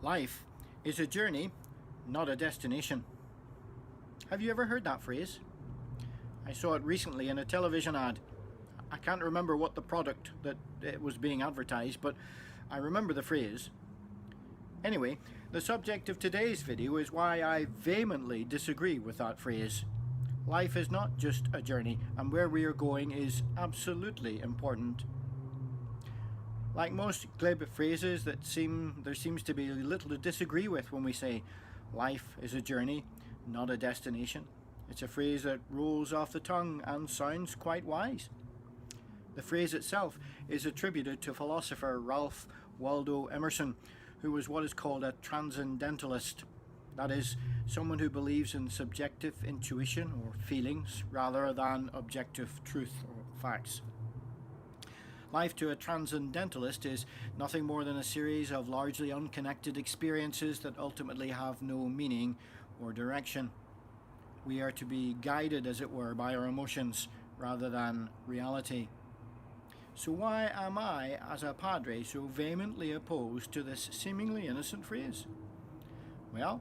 Life is a journey, not a destination. Have you ever heard that phrase? I saw it recently in a television ad. I can't remember what the product that it was being advertised, but I remember the phrase. Anyway, the subject of today's video is why I vehemently disagree with that phrase. Life is not just a journey, and where we are going is absolutely important. Like most glib phrases there seems to be little to disagree with when we say life is a journey, not a destination. It's a phrase that rolls off the tongue and sounds quite wise. The phrase itself is attributed to philosopher Ralph Waldo Emerson, who was what is called a transcendentalist. That is, someone who believes in subjective intuition or feelings rather than objective truth or facts. Life to a transcendentalist is nothing more than a series of largely unconnected experiences that ultimately have no meaning or direction. We are to be guided, as it were, by our emotions rather than reality. So why am I, as a padre, so vehemently opposed to this seemingly innocent phrase? Well,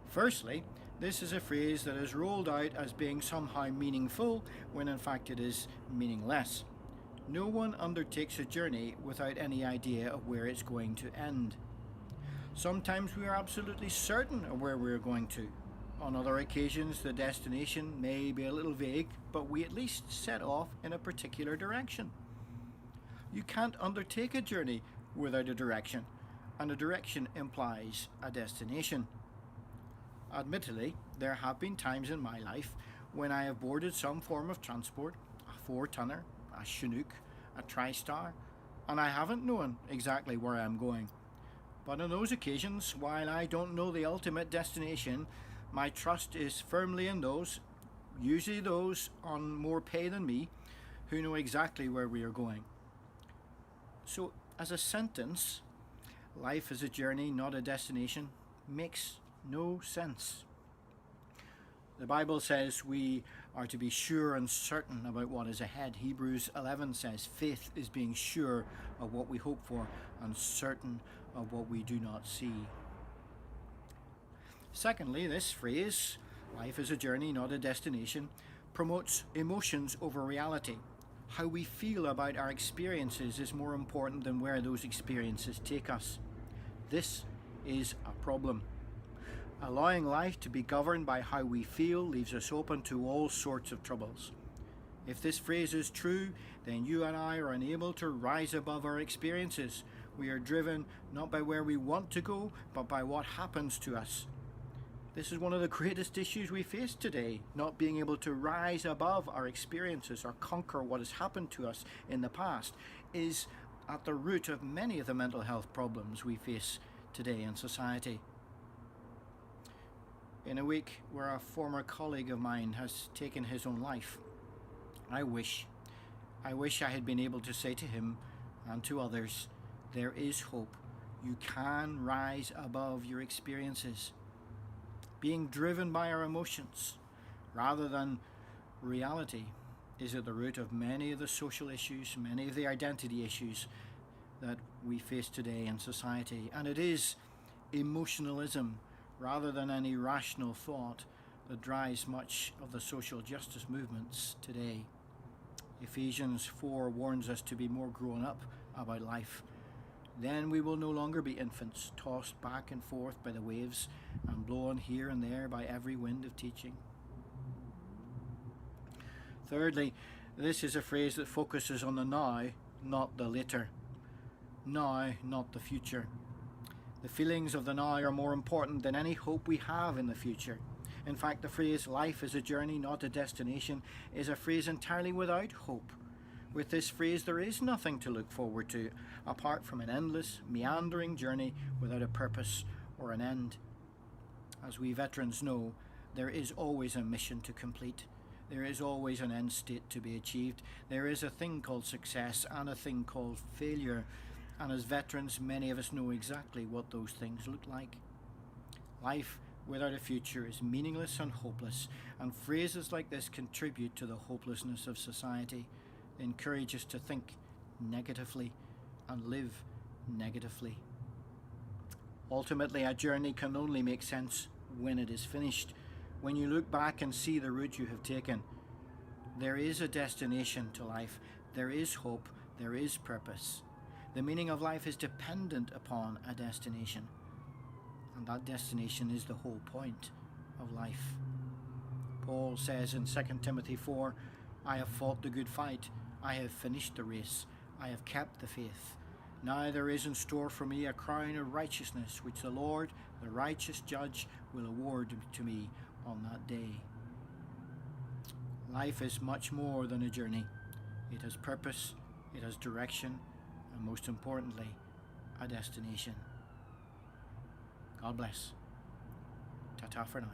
firstly, this is a phrase that is rolled out as being somehow meaningful when in fact it is meaningless. No one undertakes a journey without any idea of where it's going to end. Sometimes we are absolutely certain of where we're going to. On other occasions, the destination may be a little vague, but we at least set off in a particular direction. You can't undertake a journey without a direction, and a direction implies a destination. Admittedly, there have been times in my life when I have boarded some form of transport, a 4-tonner, a Chinook, a TriStar, and I haven't known exactly where I'm going. But on those occasions, while I don't know the ultimate destination, my trust is firmly in those, usually those on more pay than me, who know exactly where we are going. So, as a sentence, life is a journey, not a destination, makes no sense. The Bible says we are to be sure and certain about what is ahead. Hebrews 11 says faith is being sure of what we hope for and certain of what we do not see. Secondly, this phrase, life is a journey, not a destination, promotes emotions over reality. How we feel about our experiences is more important than where those experiences take us. This is a problem. Allowing life to be governed by how we feel leaves us open to all sorts of troubles. If this phrase is true, then you and I are unable to rise above our experiences. We are driven not by where we want to go, but by what happens to us. This is one of the greatest issues we face today, not being able to rise above our experiences or conquer what has happened to us in the past, is at the root of many of the mental health problems we face today in society. In a week where a former colleague of mine has taken his own life, I wish I had been able to say to him and to others, there is hope. You can rise above your experiences. Being driven by our emotions rather than reality is at the root of many of the social issues, many of the identity issues that we face today in society. And it is emotionalism rather than any rational thought that drives much of the social justice movements today. Ephesians 4 warns us to be more grown up about life. Then we will no longer be infants, tossed back and forth by the waves and blown here and there by every wind of teaching. Thirdly, this is a phrase that focuses on the now, not the later. Now, not the future. The feelings of the now are more important than any hope we have in the future. In fact, the phrase life is a journey, not a destination, is a phrase entirely without hope. With this phrase, there is nothing to look forward to, apart from an endless, meandering journey without a purpose or an end. As we veterans know, there is always a mission to complete. There is always an end state to be achieved. There is a thing called success and a thing called failure. And as veterans, many of us know exactly what those things look like. Life without a future is meaningless and hopeless, and phrases like this contribute to the hopelessness of society. They encourage us to think negatively and live negatively. Ultimately, a journey can only make sense when it is finished, when you look back and see the route you have taken. There is a destination to life, there is hope, there is purpose. The meaning of life is dependent upon a destination, and that destination is the whole point of life. Paul says in 2 Timothy 4, I have fought the good fight, I have finished the race, I have kept the faith. Now there is in store for me a crown of righteousness, which the Lord, the righteous judge, will award to me on that day. Life is much more than a journey. It has purpose, it has direction, and most importantly, a destination. God bless. Ta-ta for now.